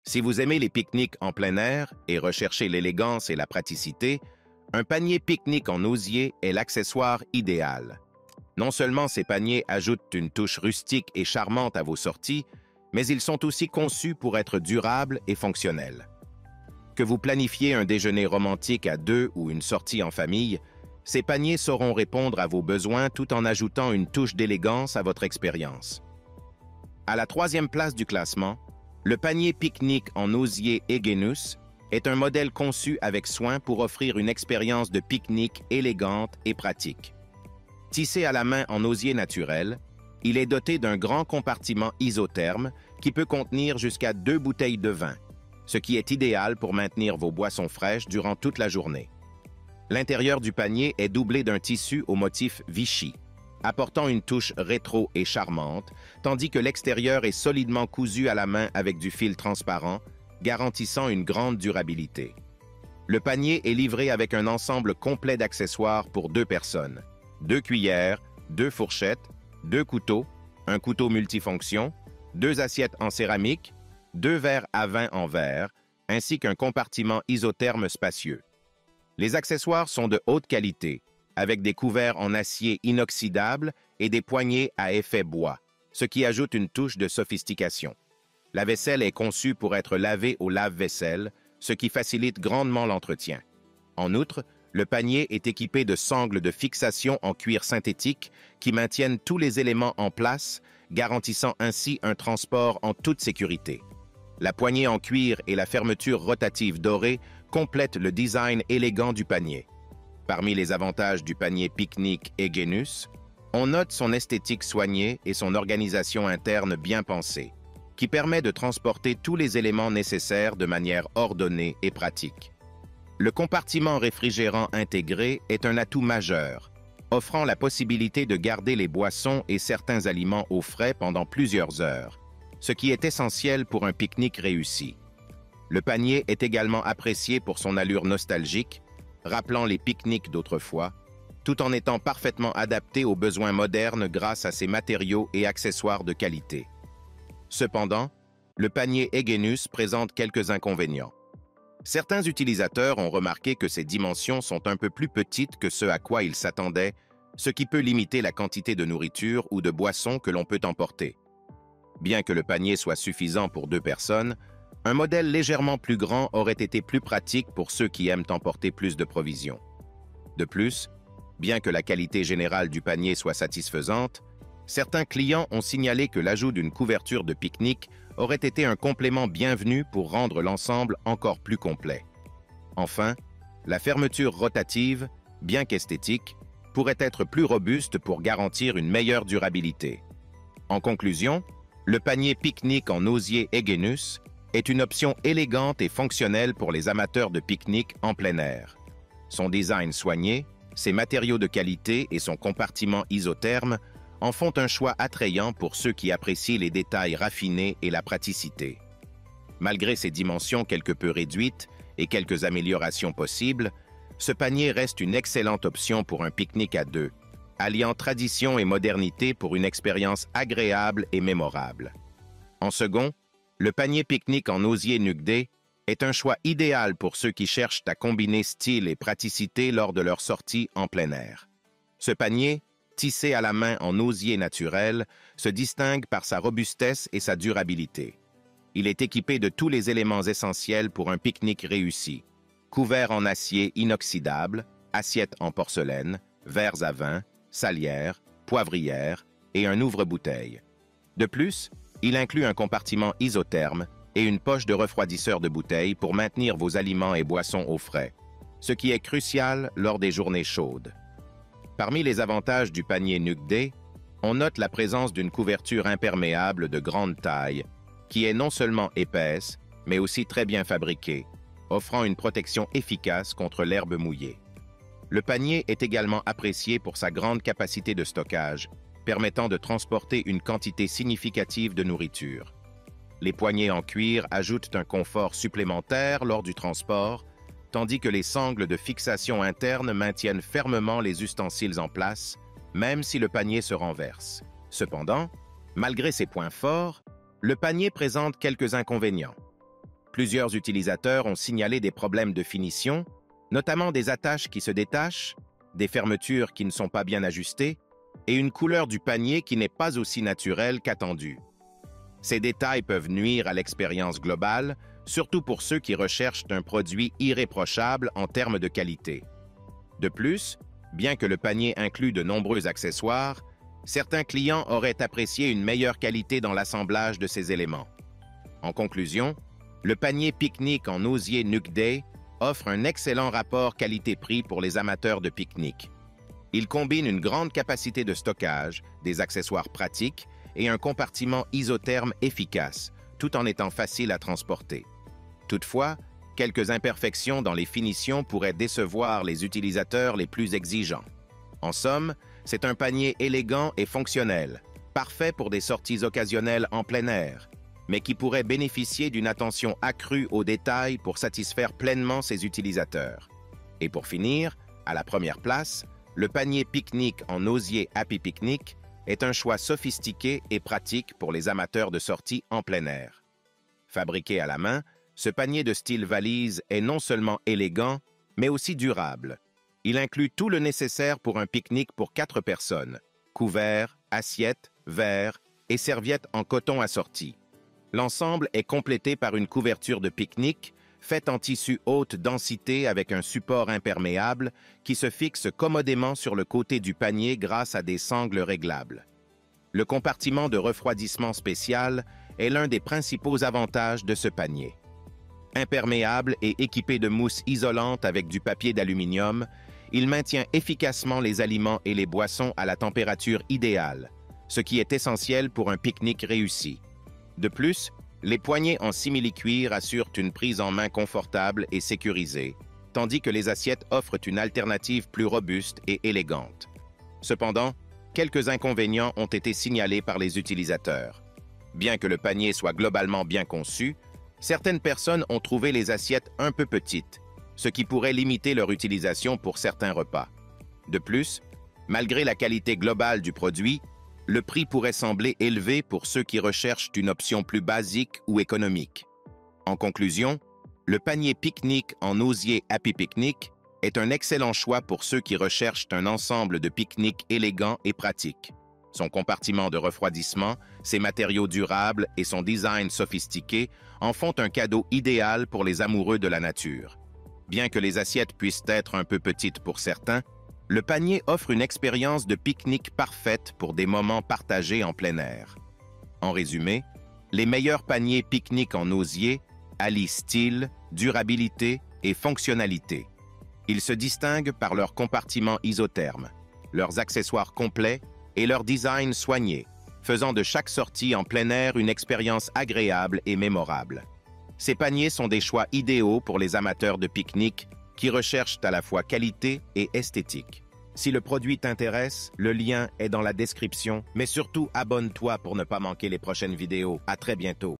Si vous aimez les pique-niques en plein air et recherchez l'élégance et la praticité, un panier pique-nique en osier est l'accessoire idéal. Non seulement ces paniers ajoutent une touche rustique et charmante à vos sorties, mais ils sont aussi conçus pour être durables et fonctionnels. Que vous planifiez un déjeuner romantique à deux ou une sortie en famille, ces paniers sauront répondre à vos besoins tout en ajoutant une touche d'élégance à votre expérience. À la troisième place du classement, le panier pique-nique en osier Egenus est un modèle conçu avec soin pour offrir une expérience de pique-nique élégante et pratique. Tissé à la main en osier naturel, il est doté d'un grand compartiment isotherme qui peut contenir jusqu'à 2 bouteilles de vin, ce qui est idéal pour maintenir vos boissons fraîches durant toute la journée. L'intérieur du panier est doublé d'un tissu au motif Vichy, apportant une touche rétro et charmante, tandis que l'extérieur est solidement cousu à la main avec du fil transparent, garantissant une grande durabilité. Le panier est livré avec un ensemble complet d'accessoires pour 2 personnes, 2 cuillères, 2 fourchettes, 2 couteaux, un couteau multifonction, 2 assiettes en céramique, 2 verres à vin en verre, ainsi qu'un compartiment isotherme spacieux. Les accessoires sont de haute qualité, avec des couverts en acier inoxydable et des poignées à effet bois, ce qui ajoute une touche de sophistication. La vaisselle est conçue pour être lavée au lave-vaisselle, ce qui facilite grandement l'entretien. En outre, le panier est équipé de sangles de fixation en cuir synthétique qui maintiennent tous les éléments en place, garantissant ainsi un transport en toute sécurité. La poignée en cuir et la fermeture rotative dorée complètent le design élégant du panier. Parmi les avantages du panier pique-nique Egenus, on note son esthétique soignée et son organisation interne bien pensée, qui permet de transporter tous les éléments nécessaires de manière ordonnée et pratique. Le compartiment réfrigérant intégré est un atout majeur, offrant la possibilité de garder les boissons et certains aliments au frais pendant plusieurs heures, ce qui est essentiel pour un pique-nique réussi. Le panier est également apprécié pour son allure nostalgique, rappelant les pique-niques d'autrefois, tout en étant parfaitement adapté aux besoins modernes grâce à ses matériaux et accessoires de qualité. Cependant, le panier Egenus présente quelques inconvénients. Certains utilisateurs ont remarqué que ses dimensions sont un peu plus petites que ce à quoi ils s'attendaient, ce qui peut limiter la quantité de nourriture ou de boissons que l'on peut emporter. Bien que le panier soit suffisant pour 2 personnes, un modèle légèrement plus grand aurait été plus pratique pour ceux qui aiment emporter plus de provisions. De plus, bien que la qualité générale du panier soit satisfaisante, certains clients ont signalé que l'ajout d'une couverture de pique-nique aurait été un complément bienvenu pour rendre l'ensemble encore plus complet. Enfin, la fermeture rotative, bien qu'esthétique, pourrait être plus robuste pour garantir une meilleure durabilité. En conclusion, le panier pique-nique en osier Egenus est une option élégante et fonctionnelle pour les amateurs de pique-nique en plein air. Son design soigné, ses matériaux de qualité et son compartiment isotherme en font un choix attrayant pour ceux qui apprécient les détails raffinés et la praticité. Malgré ses dimensions quelque peu réduites et quelques améliorations possibles, ce panier reste une excellente option pour un pique-nique à 2, alliant tradition et modernité pour une expérience agréable et mémorable. En second, le panier pique-nique en osier Nugde est un choix idéal pour ceux qui cherchent à combiner style et praticité lors de leur sortie en plein air. Ce panier, tissé à la main en osier naturel, se distingue par sa robustesse et sa durabilité. Il est équipé de tous les éléments essentiels pour un pique-nique réussi. Couvert en acier inoxydable, assiette en porcelaine, verres à vin, salière, poivrière et un ouvre-bouteille. De plus, il inclut un compartiment isotherme et une poche de refroidisseur de bouteilles pour maintenir vos aliments et boissons au frais, ce qui est crucial lors des journées chaudes. Parmi les avantages du panier Nugde, on note la présence d'une couverture imperméable de grande taille, qui est non seulement épaisse, mais aussi très bien fabriquée, offrant une protection efficace contre l'herbe mouillée. Le panier est également apprécié pour sa grande capacité de stockage, permettant de transporter une quantité significative de nourriture. Les poignées en cuir ajoutent un confort supplémentaire lors du transport, tandis que les sangles de fixation interne maintiennent fermement les ustensiles en place, même si le panier se renverse. Cependant, malgré ses points forts, le panier présente quelques inconvénients. Plusieurs utilisateurs ont signalé des problèmes de finition, notamment des attaches qui se détachent, des fermetures qui ne sont pas bien ajustées et une couleur du panier qui n'est pas aussi naturelle qu'attendue. Ces détails peuvent nuire à l'expérience globale, surtout pour ceux qui recherchent un produit irréprochable en termes de qualité. De plus, bien que le panier inclue de nombreux accessoires, certains clients auraient apprécié une meilleure qualité dans l'assemblage de ces éléments. En conclusion, le panier pique-nique en osier Nuke Day offre un excellent rapport qualité-prix pour les amateurs de pique-nique. Il combine une grande capacité de stockage, des accessoires pratiques et un compartiment isotherme efficace, tout en étant facile à transporter. Toutefois, quelques imperfections dans les finitions pourraient décevoir les utilisateurs les plus exigeants. En somme, c'est un panier élégant et fonctionnel, parfait pour des sorties occasionnelles en plein air, mais qui pourrait bénéficier d'une attention accrue aux détails pour satisfaire pleinement ses utilisateurs. Et pour finir, à la première place, le panier pique-nique en osier Happy Picnic est un choix sophistiqué et pratique pour les amateurs de sorties en plein air. Fabriqué à la main, ce panier de style valise est non seulement élégant, mais aussi durable. Il inclut tout le nécessaire pour un pique-nique pour 4 personnes, couverts, assiettes, verres et serviettes en coton assorties. L'ensemble est complété par une couverture de pique-nique faite en tissu haute densité avec un support imperméable qui se fixe commodément sur le côté du panier grâce à des sangles réglables. Le compartiment de refroidissement spécial est l'un des principaux avantages de ce panier. Imperméable et équipé de mousse isolante avec du papier d'aluminium, il maintient efficacement les aliments et les boissons à la température idéale, ce qui est essentiel pour un pique-nique réussi. De plus, les poignées en simili-cuir assurent une prise en main confortable et sécurisée, tandis que les assiettes offrent une alternative plus robuste et élégante. Cependant, quelques inconvénients ont été signalés par les utilisateurs. Bien que le panier soit globalement bien conçu, certaines personnes ont trouvé les assiettes un peu petites, ce qui pourrait limiter leur utilisation pour certains repas. De plus, malgré la qualité globale du produit, le prix pourrait sembler élevé pour ceux qui recherchent une option plus basique ou économique. En conclusion, le panier pique-nique en osier Happy Picnic est un excellent choix pour ceux qui recherchent un ensemble de pique-nique élégant et pratique. Son compartiment de refroidissement, ses matériaux durables et son design sophistiqué en font un cadeau idéal pour les amoureux de la nature. Bien que les assiettes puissent être un peu petites pour certains, le panier offre une expérience de pique-nique parfaite pour des moments partagés en plein air. En résumé, les meilleurs paniers pique-nique en osier allient style, durabilité et fonctionnalité. Ils se distinguent par leur compartiment isotherme, leurs accessoires complets et leur design soigné, faisant de chaque sortie en plein air une expérience agréable et mémorable. Ces paniers sont des choix idéaux pour les amateurs de pique-nique qui recherchent à la fois qualité et esthétique. Si le produit t'intéresse, le lien est dans la description, mais surtout abonne-toi pour ne pas manquer les prochaines vidéos. À très bientôt.